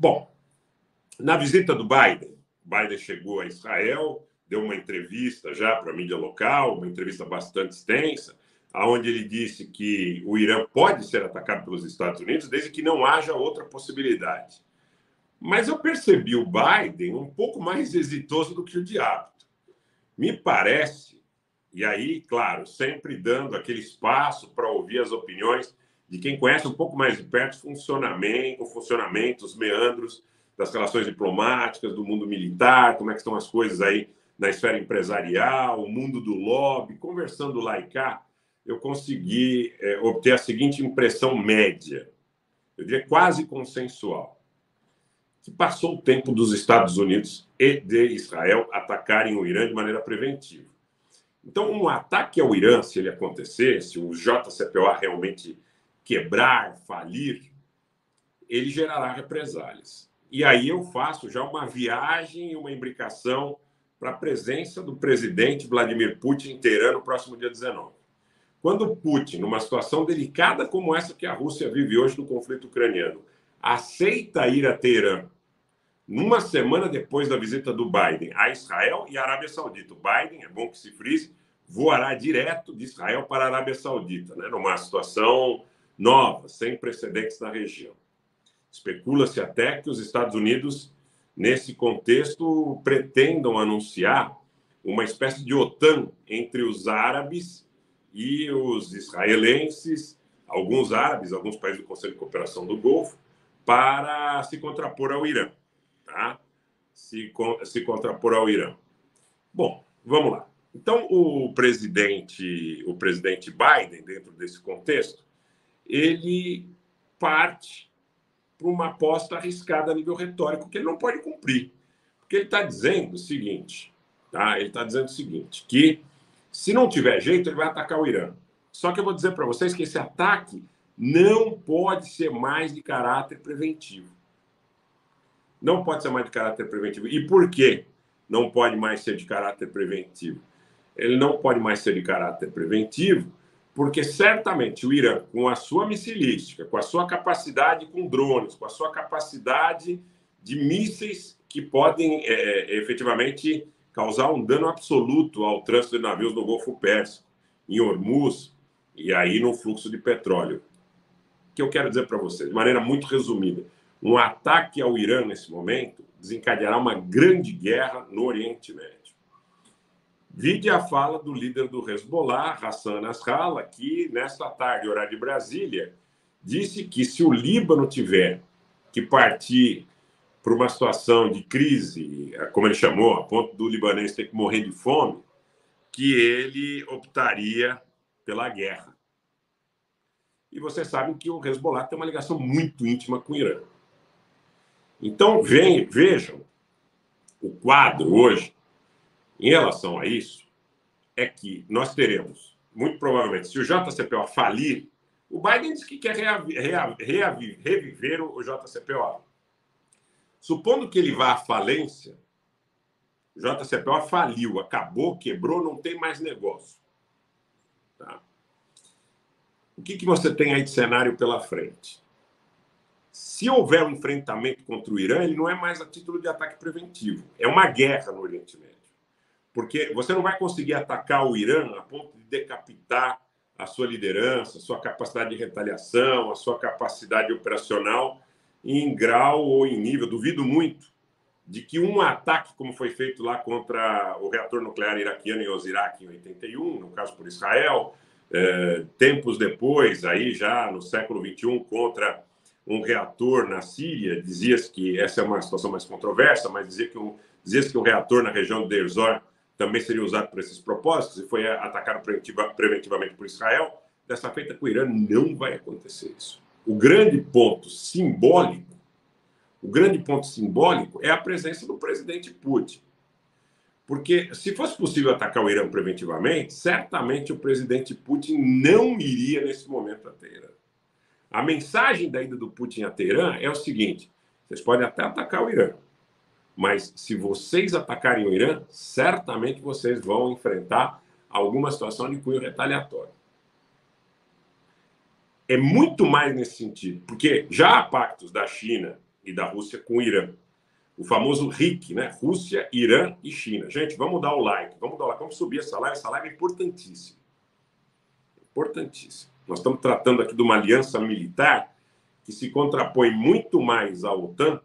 Bom, na visita do Biden chegou a Israel, deu uma entrevista já para a mídia local, uma entrevista bastante extensa, onde ele disse que o Irã pode ser atacado pelos Estados Unidos desde que não haja outra possibilidade. Mas eu percebi o Biden um pouco mais exitoso do que o de hábito. Me parece, e aí, claro, sempre dando aquele espaço para ouvir as opiniões de quem conhece um pouco mais de perto o funcionamento, os meandros das relações diplomáticas, do mundo militar, como é que estão as coisas aí na esfera empresarial, o mundo do lobby. Conversando lá e cá, eu consegui obter a seguinte impressão média, eu diria quase consensual, que passou o tempo dos Estados Unidos e de Israel atacarem o Irã de maneira preventiva. Então, um ataque ao Irã, se ele acontecer, se o JCPOA realmente quebrar, falir, ele gerará represálias. E aí eu faço já uma viagem e uma imbricação para a presença do presidente Vladimir Putin em Teherã no próximo dia 19. Quando Putin, numa situação delicada como essa que a Rússia vive hoje no conflito ucraniano, aceita ir a Teherã, numa semana depois da visita do Biden a Israel e a Arábia Saudita. O Biden, é bom que se frise, voará direto de Israel para a Arábia Saudita, né? Numa situação nova, sem precedentes na região. Especula-se até que os Estados Unidos, nesse contexto, pretendam anunciar uma espécie de OTAN entre os árabes e os israelenses, alguns árabes, alguns países do Conselho de Cooperação do Golfo, para se contrapor ao Irã. Tá? Se contrapor ao Irã. Bom, vamos lá. Então, o presidente Biden, dentro desse contexto, ele parte para uma aposta arriscada a nível retórico que ele não pode cumprir. Porque ele está dizendo o seguinte, tá? Ele está dizendo o seguinte, que se não tiver jeito, ele vai atacar o Irã. Só que eu vou dizer para vocês que esse ataque não pode ser mais de caráter preventivo. Não pode ser mais de caráter preventivo. E por que não pode mais ser de caráter preventivo? Ele não pode mais ser de caráter preventivo porque certamente o Irã, com a sua missilística, com a sua capacidade com drones, com a sua capacidade de mísseis que podem efetivamente causar um dano absoluto ao trânsito de navios no Golfo Pérsico, em Hormuz e aí no fluxo de petróleo. O que eu quero dizer para vocês, de maneira muito resumida, um ataque ao Irã nesse momento desencadeará uma grande guerra no Oriente Médio. Vide a fala do líder do Hezbollah, Hassan Nasrallah, que nesta tarde, horário de Brasília, disse que se o Líbano tiver que partir para uma situação de crise, como ele chamou, a ponto do libanês ter que morrer de fome, que ele optaria pela guerra. E vocês sabem que o Hezbollah tem uma ligação muito íntima com o Irã. Então, vejam o quadro hoje, em relação a isso, é que nós teremos, muito provavelmente, se o JCPOA falir, o Biden diz que quer reviver o JCPOA. Supondo que ele vá à falência, o JCPOA faliu, acabou, quebrou, não tem mais negócio. Tá? O que você tem aí de cenário pela frente? Se houver um enfrentamento contra o Irã, ele não é mais a título de ataque preventivo. É uma guerra no Oriente Médio. Porque você não vai conseguir atacar o Irã a ponto de decapitar a sua liderança, a sua capacidade de retaliação, a sua capacidade operacional em grau ou em nível. Duvido muito de que um ataque, como foi feito lá contra o reator nuclear iraquiano em Osirak em 81, no caso por Israel, tempos depois, aí já no século XXI, contra um reator na Síria, dizia-se que essa é uma situação mais controversa, mas dizia-se que um reator na região de Deir Zor também seria usado para esses propósitos e foi atacado preventivamente por Israel. Dessa feita com o Irã não vai acontecer isso. O grande ponto simbólico é a presença do presidente Putin. Porque se fosse possível atacar o Irã preventivamente, certamente o presidente Putin não iria nesse momento a Teherã. A mensagem da ida do Putin a Teherã é o seguinte: vocês podem até atacar o Irã, mas se vocês atacarem o Irã, certamente vocês vão enfrentar alguma situação de cunho retaliatório. É muito mais nesse sentido, porque já há pactos da China e da Rússia com o Irã. O famoso RIC, né? Rússia, Irã e China. Gente, vamos dar o like, vamos subir essa live é importantíssima. Importantíssimo. Nós estamos tratando aqui de uma aliança militar que se contrapõe muito mais à OTAN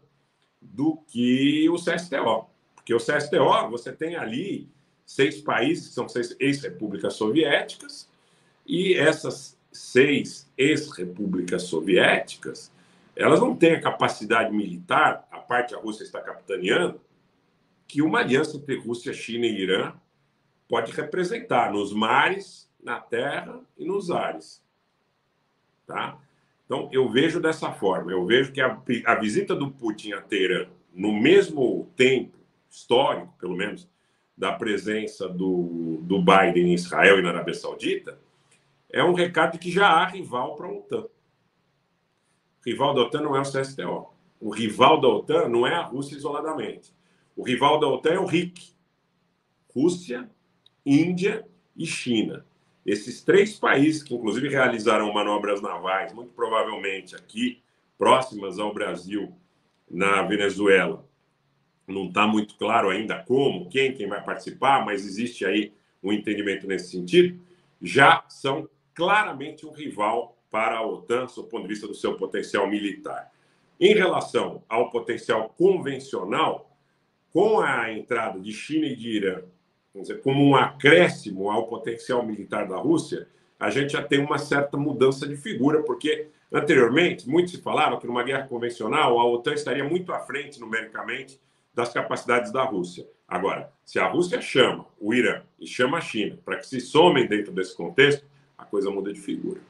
do que o CSTO. Porque o CSTO, você tem ali 6 países, que são 6 ex-repúblicas soviéticas, e essas 6 ex-repúblicas soviéticas, elas não têm a capacidade militar, a parte a Rússia está capitaneando, que uma aliança entre Rússia, China e Irã pode representar nos mares, na terra e nos ares. Tá? Então, eu vejo dessa forma. Eu vejo que a visita do Putin a Teherã, no mesmo tempo histórico, pelo menos, da presença do Biden em Israel e na Arábia Saudita, é um recado de que já há rival para a OTAN. O rival da OTAN não é o CSTO. O rival da OTAN não é a Rússia isoladamente. O rival da OTAN é o RIC. Rússia, Índia e China. Esses 3 países, que inclusive realizaram manobras navais, muito provavelmente aqui, próximas ao Brasil, na Venezuela, não está muito claro ainda como, quem vai participar, mas existe aí um entendimento nesse sentido, já são claramente um rival para a OTAN, do ponto de vista do seu potencial militar. Em relação ao potencial convencional, com a entrada de China e de Irã, vamos dizer, como um acréscimo ao potencial militar da Rússia, a gente já tem uma certa mudança de figura, porque anteriormente, muito se falava que numa guerra convencional a OTAN estaria muito à frente numericamente das capacidades da Rússia. Agora, se a Rússia chama o Irã e chama a China para que se somem dentro desse contexto, a coisa muda de figura.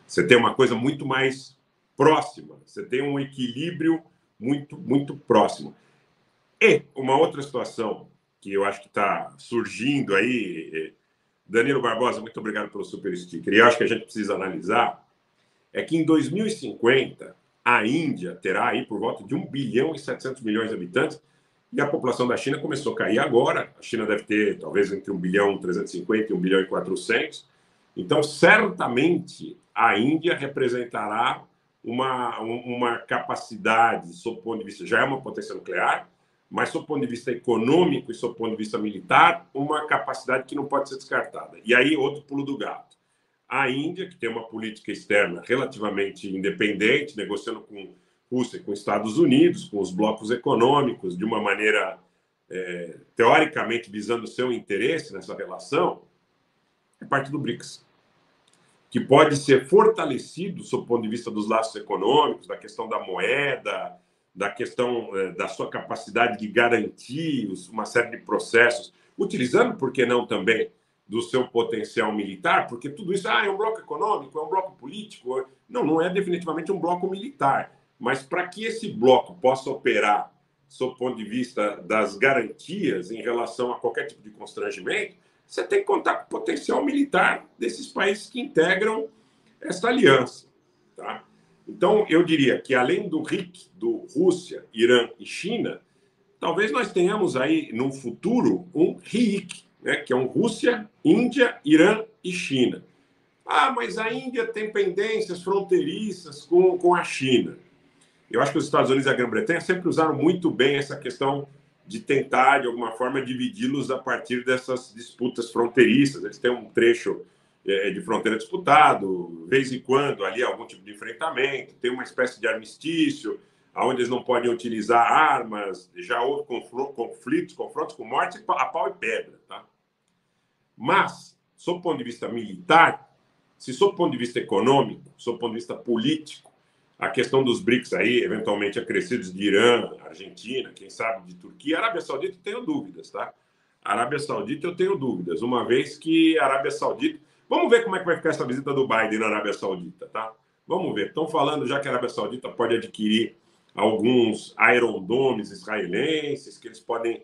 Você tem uma coisa muito mais próxima, você tem um equilíbrio muito próximo. E uma outra situação que eu acho que está surgindo aí, Danilo Barbosa, muito obrigado pelo super sticker, e eu acho que a gente precisa analisar, é que em 2050 a Índia terá aí por volta de 1 bilhão e 700 milhões de habitantes, e a população da China começou a cair agora. A China deve ter talvez entre 1 bilhão e 350 e 1 bilhão e 400. Então, certamente, a Índia representará uma capacidade, sob o ponto de vista, já é uma potência nuclear, mas, sob o ponto de vista econômico e sob o ponto de vista militar, uma capacidade que não pode ser descartada. E aí, outro pulo do gato. A Índia, que tem uma política externa relativamente independente, negociando com Rússia, com Estados Unidos, com os blocos econômicos, de uma maneira, teoricamente, visando o seu interesse nessa relação, é parte do BRICS, que pode ser fortalecido, sob o ponto de vista dos laços econômicos, da questão da moeda, da questão da sua capacidade de garantir uma série de processos, utilizando, por que não também, do seu potencial militar, porque tudo isso é um bloco econômico, é um bloco político. Não é definitivamente um bloco militar. Mas para que esse bloco possa operar, sob o ponto de vista das garantias em relação a qualquer tipo de constrangimento, você tem que contar com o potencial militar desses países que integram essa aliança. Tá? Então, eu diria que, além do RIC, do Rússia, Irã e China, talvez nós tenhamos aí, no futuro, um RIC, né, que é um Rússia, Índia, Irã e China. Ah, mas a Índia tem pendências fronteiriças com a China. Eu acho que os Estados Unidos e a Grã-Bretanha sempre usaram muito bem essa questão de tentar, de alguma forma, dividi-los a partir dessas disputas fronteiriças. Eles têm um trecho de fronteira disputado, de vez em quando, ali algum tipo de enfrentamento, tem uma espécie de armistício, onde eles não podem utilizar armas, já houve confrontos com morte a pau e pedra. Tá? Mas, sob o ponto de vista militar, se sob o ponto de vista econômico, sob o ponto de vista político, a questão dos BRICS aí, eventualmente acrescidos de Irã, Argentina, quem sabe de Turquia, Arábia Saudita, eu tenho dúvidas, tá? Arábia Saudita, eu tenho dúvidas, uma vez que a Arábia Saudita... Vamos ver como é que vai ficar essa visita do Biden na Arábia Saudita, tá? Vamos ver. Estão falando já que a Arábia Saudita pode adquirir alguns Iron Domes israelenses, que eles podem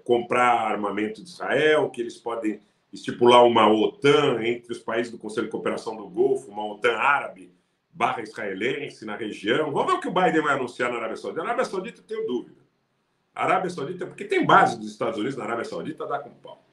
comprar armamento de Israel, que eles podem estipular uma OTAN entre os países do Conselho de Cooperação do Golfo, uma OTAN árabe / israelense na região. Vamos ver o que o Biden vai anunciar na Arábia Saudita. Na Arábia Saudita eu tenho dúvida. A Arábia Saudita, porque tem base dos Estados Unidos na Arábia Saudita, dá com pau.